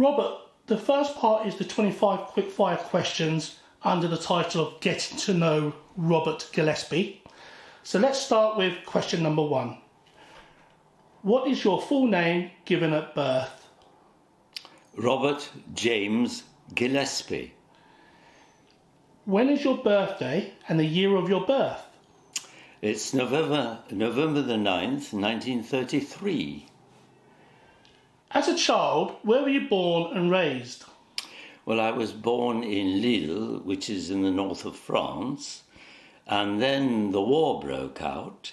Robert, the first part is the 25 quickfire questions under the title of Getting to Know Robert Gillespie. So let's start with question number 1. What is your full name given at birth? Robert James Gillespie. When is your birthday and the year of your birth? It's November the 9th, 1933. As a child, where were you born and raised? Well, I was born in Lille, which is in the north of France, and then the war broke out,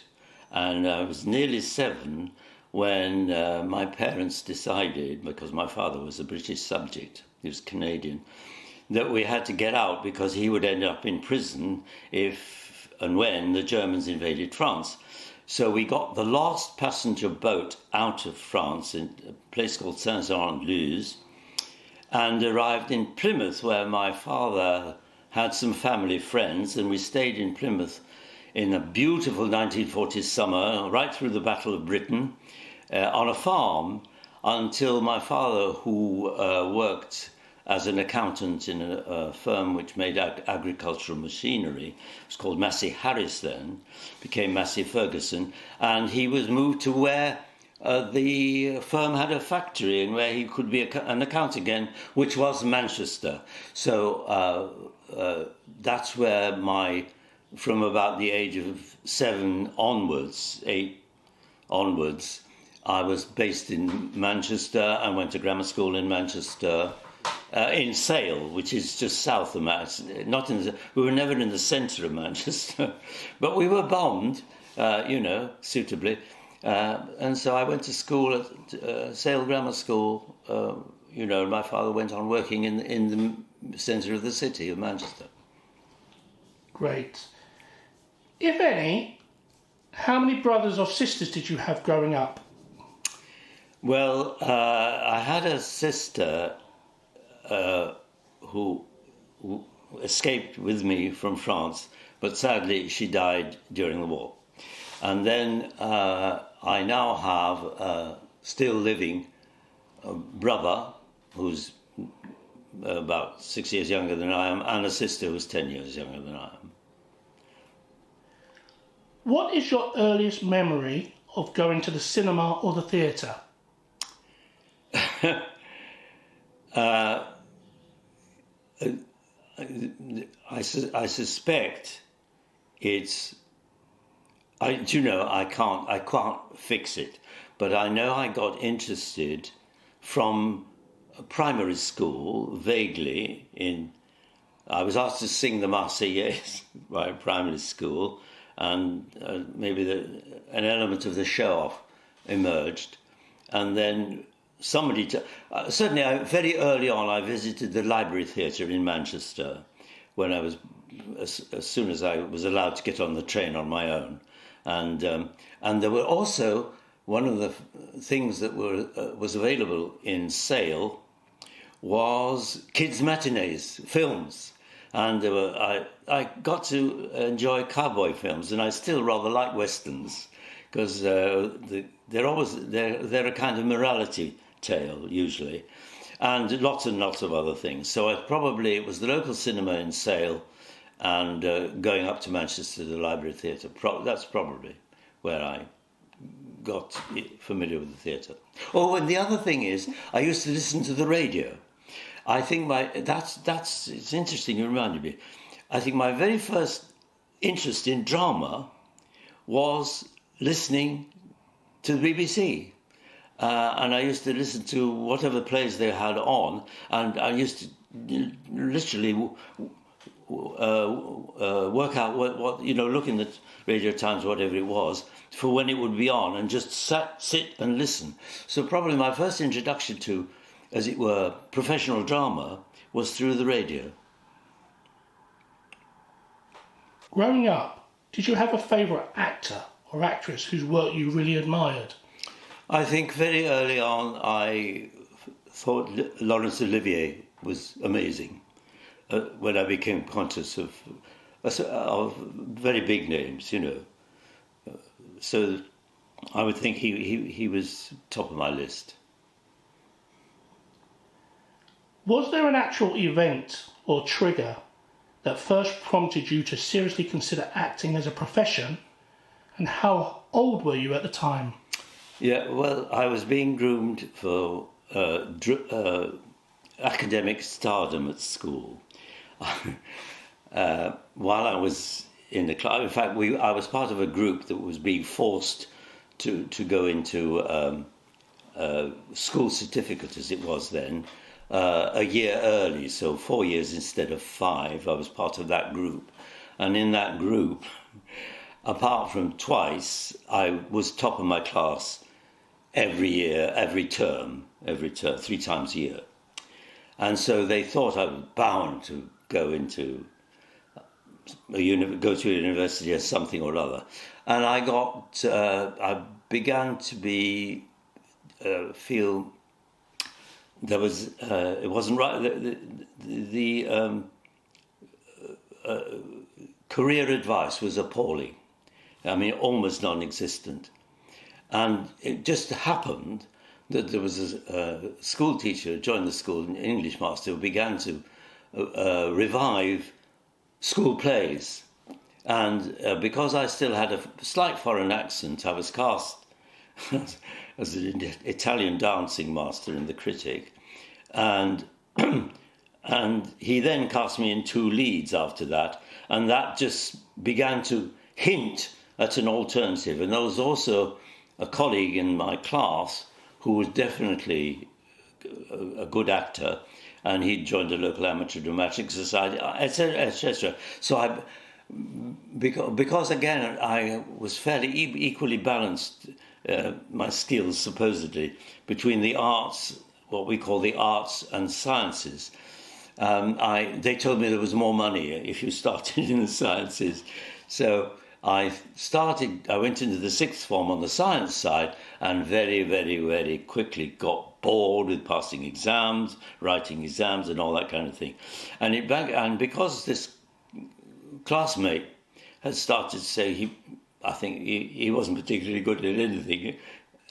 and I was nearly 7 when my parents decided, because my father was a British subject, he was Canadian, that we had to get out because he would end up in prison if and when the Germans invaded France. So we got the last passenger boat out of France in a place called Saint-Jean-de-Luz and arrived in Plymouth, where my father had some family friends, and we stayed in Plymouth in a beautiful 1940s summer, right through the Battle of Britain, on a farm, until my father, who worked as an accountant in a firm which made agricultural machinery, it was called Massey Harris then, became Massey Ferguson, and he was moved to where the firm had a factory and where he could be an accountant again, which was Manchester. So that's where from about the age of 7 onwards, 8 onwards, I was based in Manchester. I went to grammar school in Manchester, in Sale, which is just south of Manchester. We were never in the centre of Manchester, but we were bombed, suitably. And so I went to school at Sale Grammar School. My father went on working in the centre of the city of Manchester. Great. If any, how many brothers or sisters did you have growing up? Well, I had a sister who escaped with me from France, but sadly she died during the war. And then I now have still living a brother who's about 6 years younger than I am, and a sister who's 10 years younger than I am. What is your earliest memory of going to the cinema or the theatre? I suspect it's. I can't fix it, but I know I got interested from primary school vaguely in. I was asked to sing the Marseillaise by primary school, and maybe an element of the show-off emerged, and then. Very early on, I visited the Library Theatre in Manchester when I was, as soon as I was allowed to get on the train on my own. And there were also, one of the things that was available in Sale was kids' matinees, films. And I got to enjoy cowboy films, and I still rather like westerns, because they're a kind of morality tale usually, and lots and lots of other things. So it was the local cinema in Sale, and going up to Manchester to the Library Theatre. That's probably where I got familiar with the theatre. Oh, and the other thing is, I used to listen to the radio. I think it's interesting. You reminded me. I think my very first interest in drama was listening to the BBC. And I used to listen to whatever plays they had on, and I used to literally work out what look in the Radio Times, whatever it was, for when it would be on, and just sit and listen. So probably my first introduction to, as it were, professional drama was through the radio. Growing up, did you have a favourite actor or actress whose work you really admired? I think very early on I thought Laurence Olivier was amazing when I became conscious of very big names, So I would think he was top of my list. Was there an actual event or trigger that first prompted you to seriously consider acting as a profession, and how old were you at the time? Yeah, well, I was being groomed for academic stardom at school. While I was in the class, in fact, I was part of a group that was being forced to go into school certificate, as it was then, a year early, so 4 years instead of 5. I was part of that group. And in that group, apart from twice, I was top of my class every year, every term, 3 times a year. And so they thought I was bound to go to a university or something or other. And I began to feel there was, it wasn't right. The career advice was appalling. I mean, almost non-existent. And it just happened that there was a school teacher who joined the school, an English master, who began to revive school plays. And because I still had a slight foreign accent, I was cast as an Italian dancing master in The Critic. And he then cast me in 2 leads after that. And that just began to hint at an alternative. And there was also a colleague in my class who was definitely a good actor, and he'd joined a local amateur dramatic society, etc., etc. So because again, I was fairly equally balanced, my skills supposedly, between the arts, what we call the arts and sciences. They told me there was more money if you started in the sciences. So I went into the 6th form on the science side and very, very, very quickly got bored with passing exams, writing exams and all that kind of thing. And because this classmate had started to say I think he wasn't particularly good at anything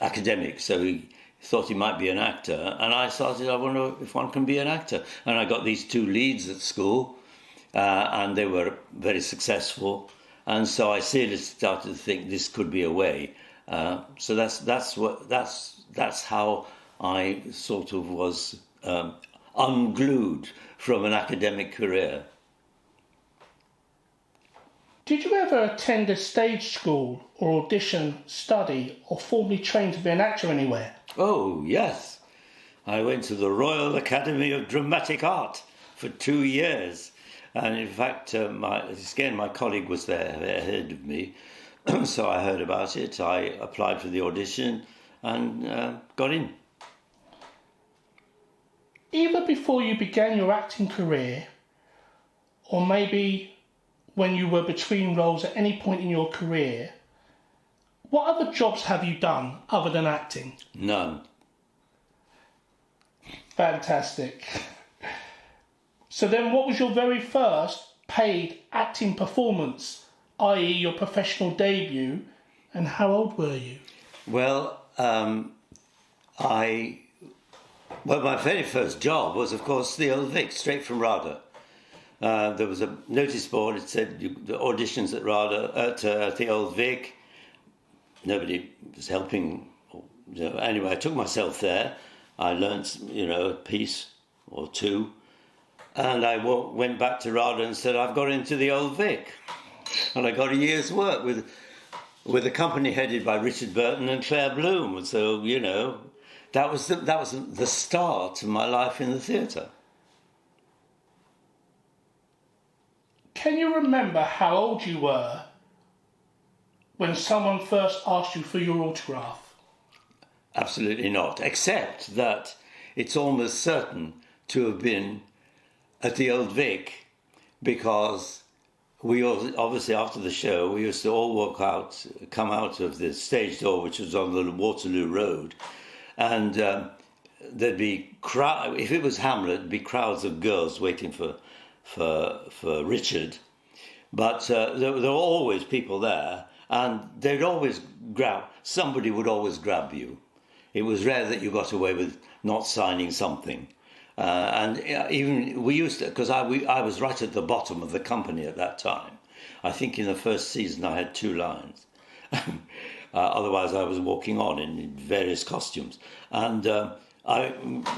academic, so he thought he might be an actor. And I wonder if one can be an actor. And I got these 2 leads at school, and they were very successful. And so I seriously started to think this could be a way. So that's how I sort of was unglued from an academic career. Did you ever attend a stage school or audition, study, or formally train to be an actor anywhere? Oh, yes. I went to the Royal Academy of Dramatic Art for 2 years. And in fact, my colleague was there ahead of me, so I heard about it. I applied for the audition and got in. Either before you began your acting career, or maybe when you were between roles at any point in your career, what other jobs have you done other than acting? None. Fantastic. So then what was your very first paid acting performance, i.e. your professional debut, and how old were you? Well, my very first job was, of course, the Old Vic, straight from RADA. There was a notice board. It said the auditions at RADA at the Old Vic. Nobody was helping. Anyway, I took myself there. I learnt, a piece or 2, and I went back to RADA and said, "I've got into the Old Vic," and I got a year's work with a company headed by Richard Burton and Claire Bloom. So that was the start of my life in the theatre. Can you remember how old you were when someone first asked you for your autograph? Absolutely not, except that it's almost certain to have been at the Old Vic, because we all, obviously after the show, we used to all come out of the stage door, which was on the Waterloo Road, and there'd be if it was Hamlet, there'd be crowds of girls waiting for Richard, but there were always people there, and somebody would always grab you. It was rare that you got away with not signing something. And even we used to, because I was right at the bottom of the company at that time. I think in the first season I had 2 lines. Otherwise I was walking on in various costumes. And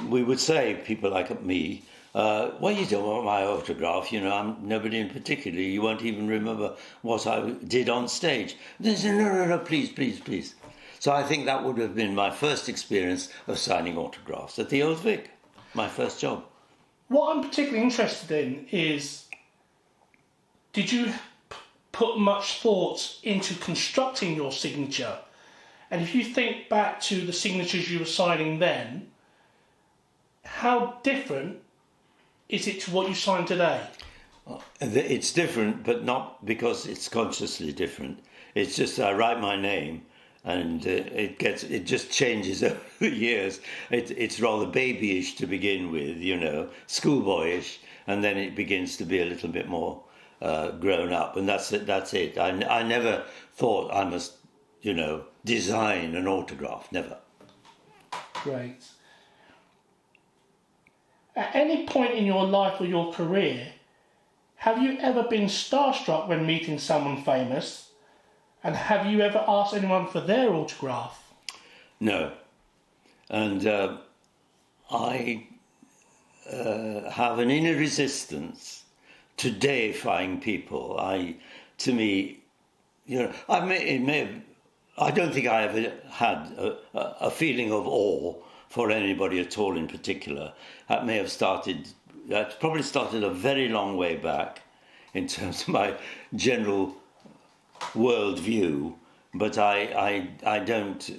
we would say, people like me, well, you don't want my autograph, you know, I'm nobody in particular. You won't even remember what I did on stage. They said, no, please, please, please. So I think that would have been my first experience of signing autographs at the Old Vic, my first job. What I'm particularly interested in is, did you put much thought into constructing your signature? And if you think back to the signatures you were signing then, how different is it to what you sign today? It's different, but not because it's consciously different. It's just I write my name, and it just changes over the years. It's rather babyish to begin with, you know, schoolboyish, and then it begins to be a little bit more grown up, and that's it. I never thought I must, you know, design an autograph. Never. Great. At any point in your life or your career, have you ever been starstruck when meeting someone famous? And have you ever asked anyone for their autograph? No. And I have an inner resistance to deifying people. To me, you know, I don't think I ever had a feeling of awe for anybody at all in particular. That probably started a very long way back in terms of my general world view, but I don't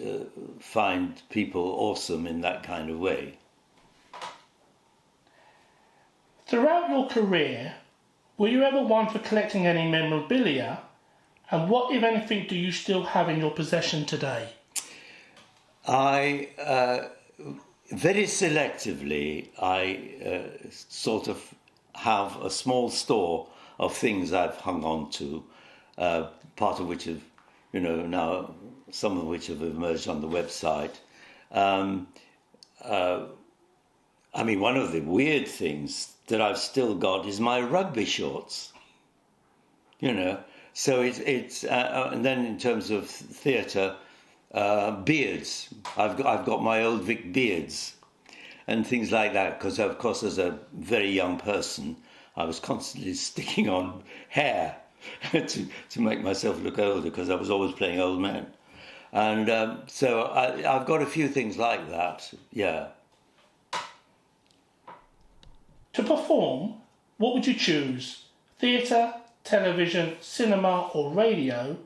find people awesome in that kind of way. Throughout your career, were you ever one for collecting any memorabilia? And what, if anything, do you still have in your possession today? Very selectively, I sort of have a small store of things I've hung on to, part of which have, you know, now some of which have emerged on the website. I mean, one of the weird things that I've still got is my rugby shorts, you know. So it's and then in terms of theatre, beards. I've got my Old Vic beards and things like that, because of course as a very young person I was constantly sticking on hair to make myself look older, because I was always playing old man. And so I've got a few things like that, yeah. To perform, what would you choose? Theatre, television, cinema or radio,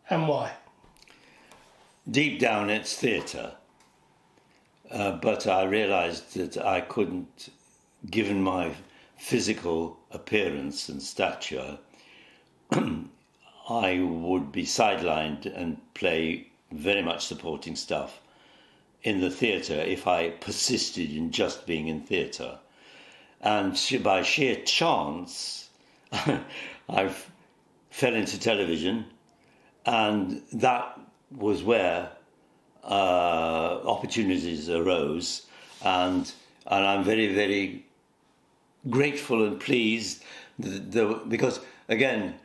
and why? Deep down it's theatre, but I realised that I couldn't, given my physical appearance and stature, I would be sidelined and play very much supporting stuff in the theatre if I persisted in just being in theatre. And by sheer chance, I fell into television, and that was where opportunities arose, and I'm very, very grateful and pleased because, again,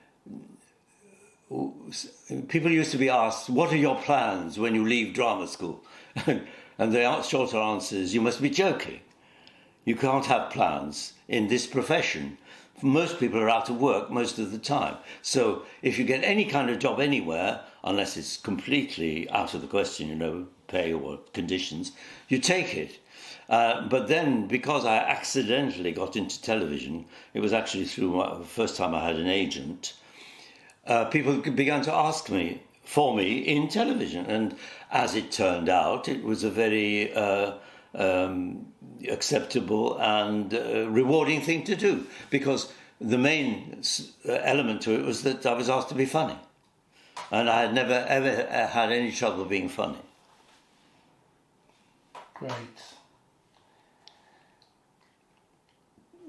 people used to be asked, what are your plans when you leave drama school? And the shorter answer is, you must be joking. You can't have plans in this profession. Most people are out of work most of the time. So if you get any kind of job anywhere, unless it's completely out of the question, you know, pay or conditions, you take it. But then, because I accidentally got into television, it was actually through the first time I had an agent, people began to ask me for me in television. And as it turned out, it was a very acceptable and rewarding thing to do, because the main element to it was that I was asked to be funny, and I had never ever had any trouble being funny. Great.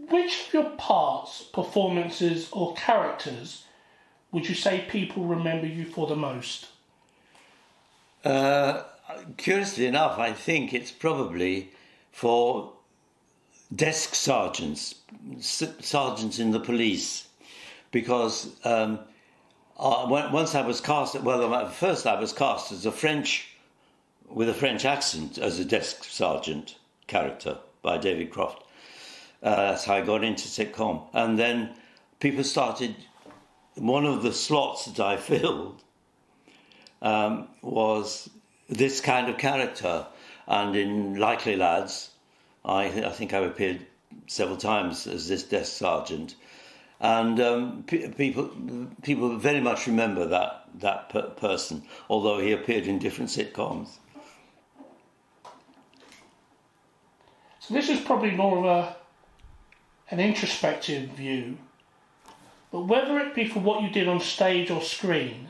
Which of your parts, performances or characters would you say people remember you for the most? Curiously enough, I think it's probably for desk sergeants, sergeants in the police, because once I was cast, well, first I was cast as with a French accent as a desk sergeant character by David Croft. That's how I got into sitcom. And then people started, one of the slots that I filled was this kind of character. And in Likely Lads, I think I appeared several times as this desk sergeant. And people very much remember that person, although he appeared in different sitcoms. So this is probably more of an introspective view, but whether it be for what you did on stage or screen,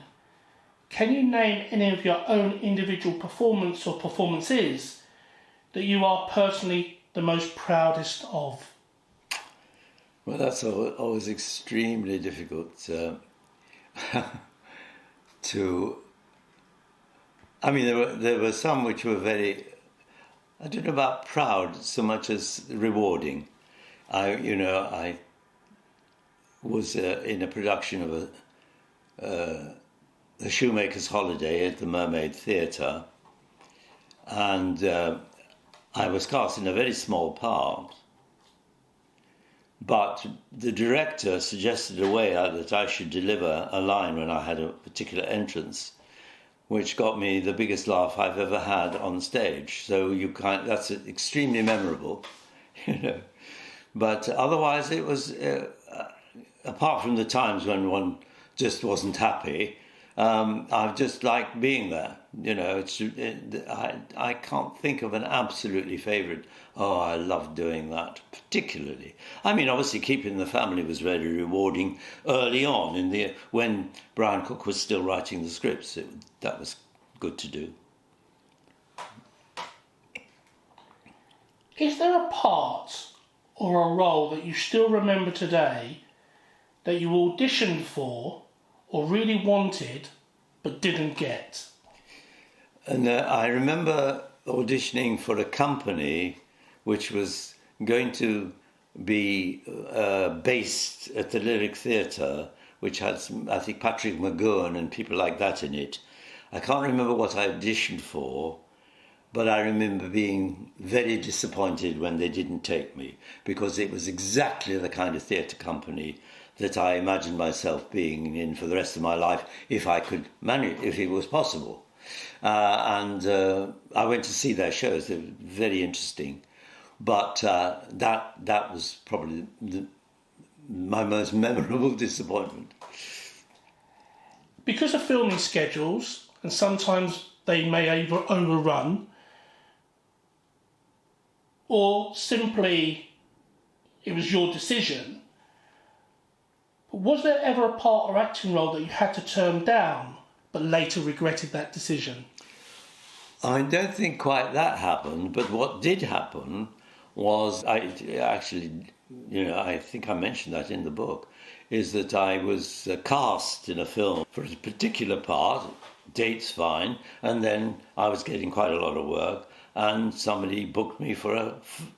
can you name any of your own individual performance or performances that you are personally the most proudest of? Well, that's always extremely difficult to... I mean, there were some which were very... I don't know about proud so much as rewarding. I was in a production of the Shoemaker's Holiday at the Mermaid Theatre, and I was cast in a very small part, but the director suggested a way that I should deliver a line when I had a particular entrance, which got me the biggest laugh I've ever had on stage. So that's extremely memorable, you know. But otherwise, it was apart from the times when one just wasn't happy. I've just liked being there. You know, I can't think of an absolutely favourite. Oh, I loved doing that particularly. I mean, obviously, Keeping the Family was very rewarding early on when Brian Cook was still writing the scripts. That was good to do. Is there a part or a role that you still remember today that you auditioned for or really wanted but didn't get? And I remember auditioning for a company which was going to be based at the Lyric Theatre, which had, I think, Patrick McGowan and people like that in it. I can't remember what I auditioned for, but I remember being very disappointed when they didn't take me, because it was exactly the kind of theatre company that I imagined myself being in for the rest of my life if I could manage, if it was possible. And I went to see their shows. They were very interesting. But that was probably my most memorable disappointment. Because of filming schedules, and sometimes they may either overrun, or simply it was your decision, was there ever a part or acting role that you had to turn down but later regretted that decision? I don't think quite that happened, but what did happen was, I think I mentioned that in the book, is that I was cast in a film for a particular part, date's fine, and then I was getting quite a lot of work, and somebody booked me for a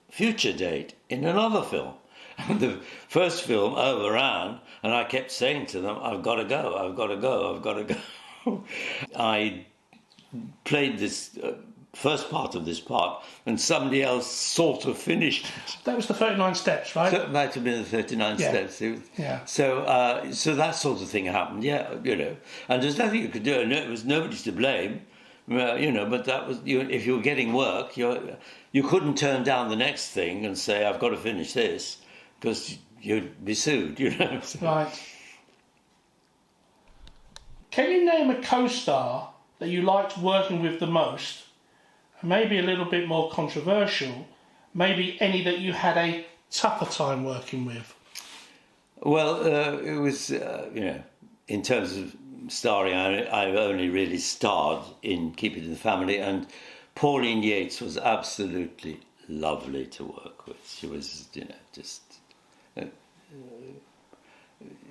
future date in another film. And the first film overran, and I kept saying to them, I've got to go, I've got to go, I've got to go. I played this first part of this part, and somebody else sort of finished it. That was the 39 Steps, right? So it might have been the 39 Steps. Yeah. So that sort of thing happened, yeah, you know. And there's nothing you could do, and it was nobody to blame, you know, but that was, if you were getting work, you couldn't turn down the next thing and say, I've got to finish this, because you'd be sued, you know. So. Right. Can you name a co-star that you liked working with the most? Maybe a little bit more controversial, maybe any that you had a tougher time working with? Well, it was, in terms of starring, I've only really starred in Keep It in the Family, and Pauline Yates was absolutely lovely to work with. She was, just...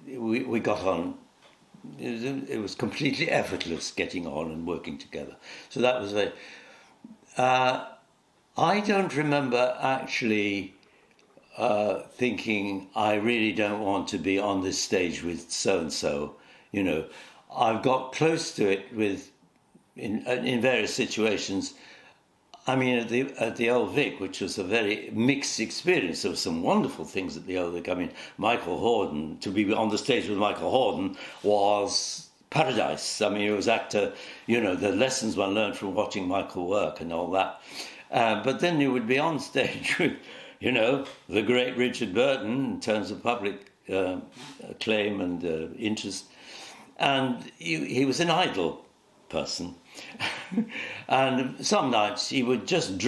we got on. It was completely effortless getting on and working together. So that was very... I don't remember actually thinking, I really don't want to be on this stage with so-and-so. You know, I've got close to it in various situations. I mean, at the Old Vic, which was a very mixed experience. There were some wonderful things at the Old Vic. I mean, Michael Hordern, to be on the stage with Michael Hordern was paradise. I mean, he was actor, you know, the lessons one learned from watching Michael work and all that. But then you would be on stage with, you know, the great Richard Burton in terms of public acclaim and interest. And he was an idle person. And some nights he would just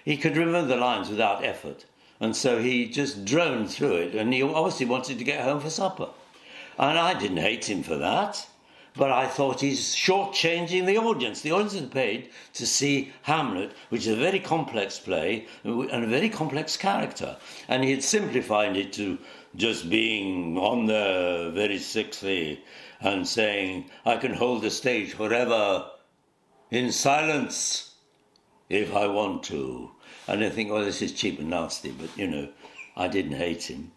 he could remember the lines without effort. And so he just droned through it. And he obviously wanted to get home for supper. And I didn't hate him for that. But I thought he's shortchanging the audience. The audience had paid to see Hamlet, which is a very complex play and a very complex character. And he had simplified it to just being on there very sexy and saying, I can hold the stage forever in silence if I want to. And I think, well, this is cheap and nasty, but, you know, I didn't hate him.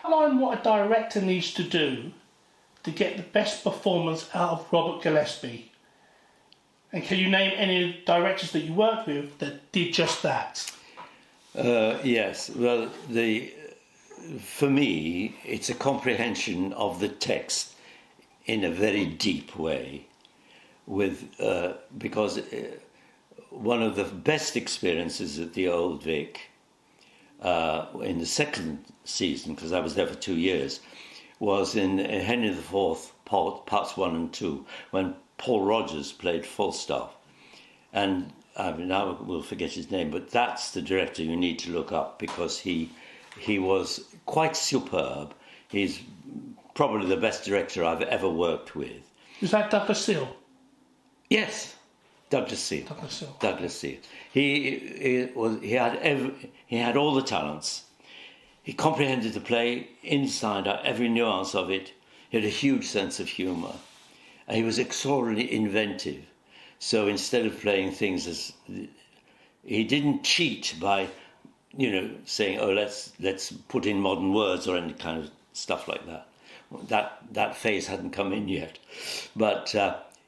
Outline what a director needs to do to get the best performance out of Robert Gillespie. And can you name any directors that you worked with that did just that? Yes. Well, for me, it's a comprehension of the text in a very deep way, because one of the best experiences at the Old Vic in the second season, because I was there for 2 years, was in Henry IV, parts 1 and 2, when Paul Rogers played Falstaff. And I mean, now we'll forget his name, but that's the director you need to look up, because he was quite superb. He's probably the best director I've ever worked with. Was that Douglas Seal? Yes, Douglas Seal. Douglas Seal. He had all the talents. He comprehended the play inside out, every nuance of it. He had a huge sense of humour. And he was extraordinarily inventive. So instead of playing things as... He didn't cheat by, you know, saying, oh, let's put in modern words or any kind of stuff like that. That phase hadn't come in yet. But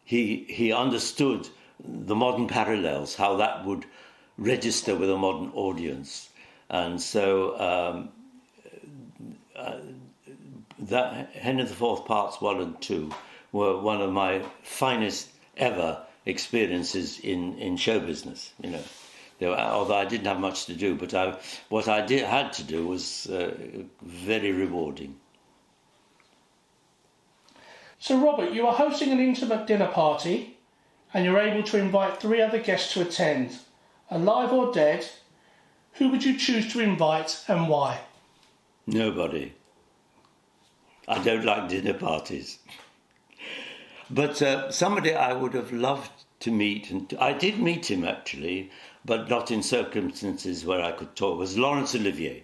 he understood the modern parallels, how that would register with a modern audience. And so... that Henry IV parts 1 and 2 were one of my finest ever experiences in show business. You know, although I didn't have much to do, but what I had to do was very rewarding. So, Robert, you are hosting an intimate dinner party, and you're able to invite 3 other guests to attend. Alive or dead, who would you choose to invite and why? Nobody. I don't like dinner parties. But somebody I would have loved to meet, and I did meet him actually, but not in circumstances where I could talk, was Laurence Olivier.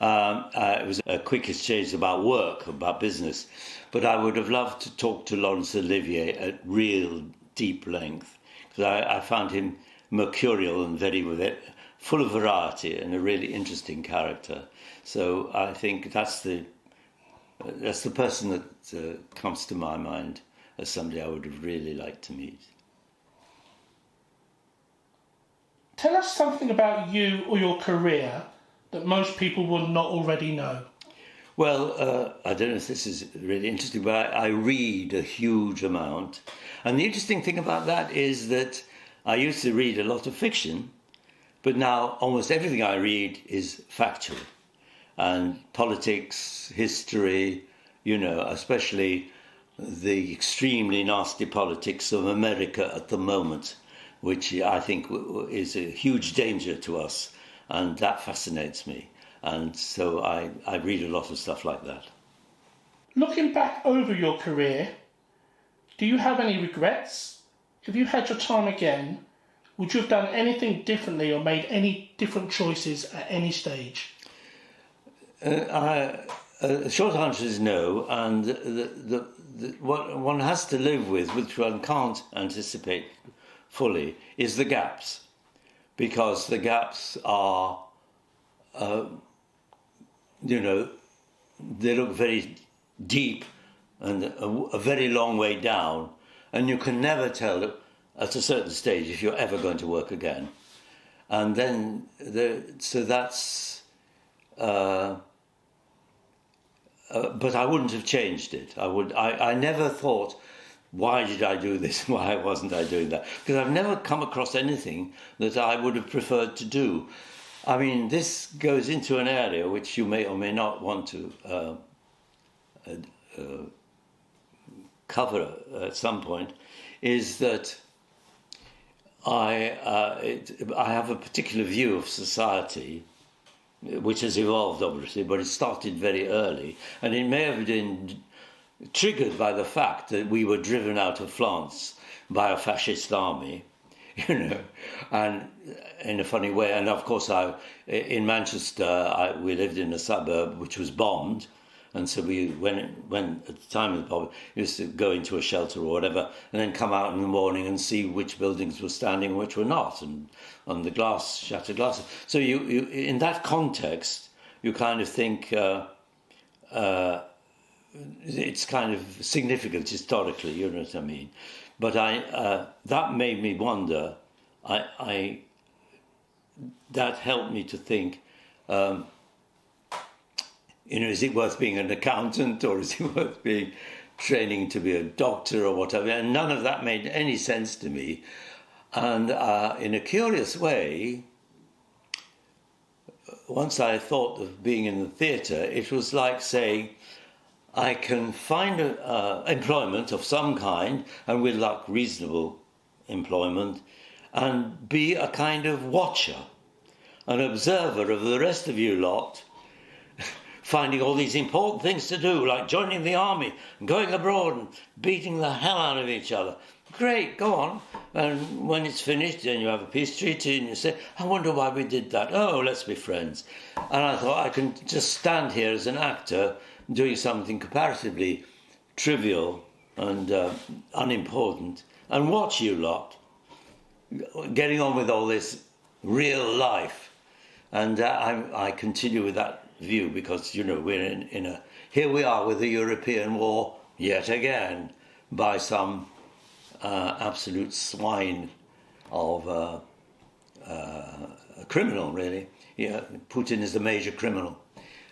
It was a quick exchange about work, about business, but I would have loved to talk to Laurence Olivier at real deep length, because I found him mercurial and very full of variety and a really interesting character. So I think that's the person that comes to my mind as somebody I would have really liked to meet. Tell us something about you or your career that most people will not already know. Well, I don't know if this is really interesting, but I read a huge amount. And the interesting thing about that is that I used to read a lot of fiction, but now almost everything I read is factual. And politics, history, you know, especially the extremely nasty politics of America at the moment, which I think is a huge danger to us, and that fascinates me. And so I read a lot of stuff like that. Looking back over your career, do you have any regrets? If you had your time again, would you have done anything differently or made any different choices at any stage? The short answer is no, and what one has to live with, which one can't anticipate fully, is the gaps, because the gaps are you know, they look very deep and a very long way down, and you can never tell at a certain stage if you're ever going to work again. And then, so that's... but I wouldn't have changed it. I never thought, why did I do this? Why wasn't I doing that? Because I've never come across anything that I would have preferred to do. I mean, this goes into an area which you may or may not want to cover at some point, is that I have a particular view of society, which has evolved, obviously, but it started very early. And it may have been triggered by the fact that we were driven out of France by a fascist army, you know, and in a funny way. And of course, in Manchester, we lived in a suburb which was bombed. And so when at the time of the bomb, used to go into a shelter or whatever, and then come out in the morning and see which buildings were standing and which were not, and on the glass, shattered glass. So you in that context, you kind of think it's kind of significant historically, you know what I mean? But that made me wonder. That helped me to think. You know, is it worth being an accountant, or is it worth training to be a doctor or whatever? And none of that made any sense to me. And in a curious way, once I thought of being in the theatre, it was like saying, I can find employment of some kind, and with luck, reasonable employment, and be a kind of watcher, an observer of the rest of you lot, finding all these important things to do, like joining the army, and going abroad and beating the hell out of each other. Great, go on. And when it's finished, then you have a peace treaty, and you say, I wonder why we did that. Oh, let's be friends. And I thought, I can just stand here as an actor doing something comparatively trivial and unimportant, and watch you lot getting on with all this real life. And I continue with that view, because, you know, we're here we are with the European war yet again by some absolute swine of a criminal, really. Yeah, Putin is the major criminal.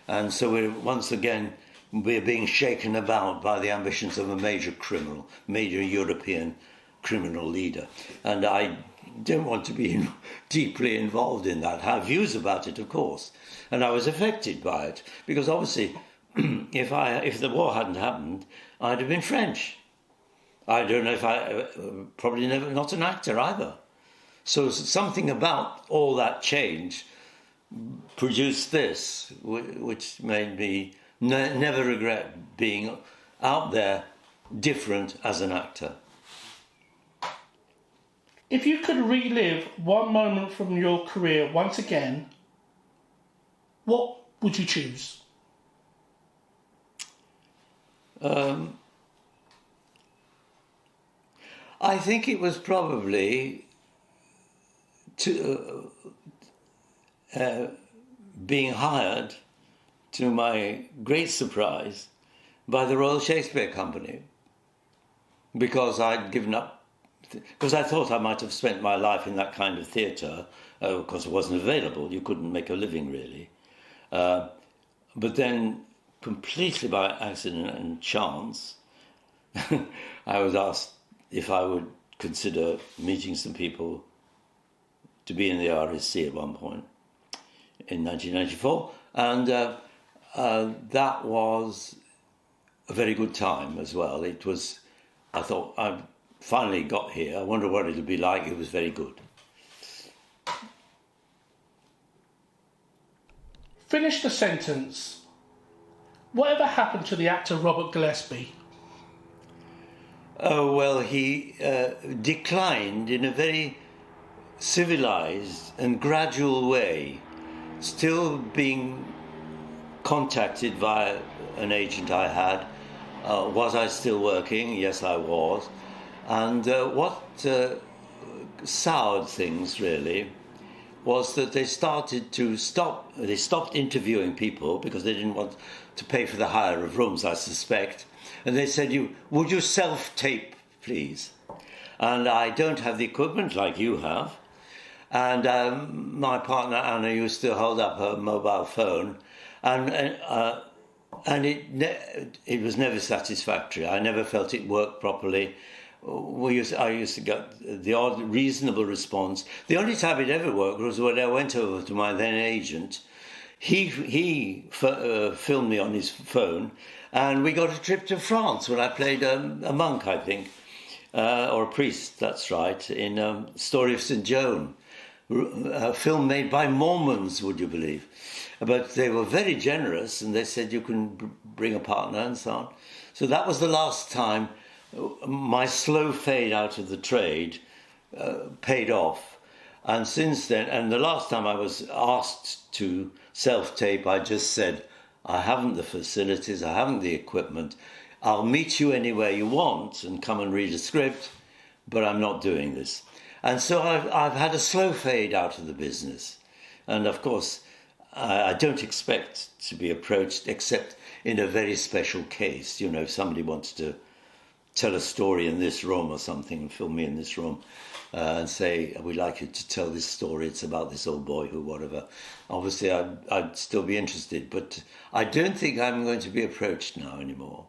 And so we're being shaken about by the ambitions of a major European criminal leader. And I don't want to be deeply involved in that. I have views about it, of course. And I was affected by it, because obviously, if the war hadn't happened, I'd have been French. I don't know if probably never, not an actor either. So something about all that change produced this, which made me never regret being out there, different as an actor. If you could relive one moment from your career once again, what would you choose? I think it was probably being hired, to my great surprise, by the Royal Shakespeare Company, because I'd given up, because I thought I might have spent my life in that kind of theatre, because it wasn't available. You couldn't make a living, really. But then, completely by accident and chance, I was asked if I would consider meeting some people to be in the RSC at one point in 1994. And that was a very good time as well. It was, I thought, I finally got here. I wonder what it'll be like. It was very good. Finish the sentence. Whatever happened to the actor Robert Gillespie? Oh, well, he declined in a very civilized and gradual way, still being contacted by an agent I had. Was I still working? Yes, I was. And what soured things, really, was that they stopped interviewing people because they didn't want to pay for the hire of rooms, I suspect. And they said, would you self-tape, please? And I don't have the equipment like you have. And my partner Anna used to hold up her mobile phone, and it was never satisfactory. I never felt it worked properly. I used to get the odd reasonable response. The only time it ever worked was when I went over to my then agent. He filmed me on his phone, and we got a trip to France when I played a monk, I think, or a priest, that's right, in Story of St. Joan, a film made by Mormons, would you believe? But they were very generous, and they said you can bring a partner and so on. So that was the last time my slow fade out of the trade paid off. And since then, and the last time I was asked to self-tape, I just said, I haven't the facilities, I haven't the equipment. I'll meet you anywhere you want and come and read a script, but I'm not doing this. And so I've had a slow fade out of the business. And of course, I don't expect to be approached except in a very special case. You know, if somebody wants to tell a story in this room or something and film me in this room and say, we'd like you to tell this story, it's about this old boy who whatever. Obviously, I'd still be interested, but I don't think I'm going to be approached now anymore.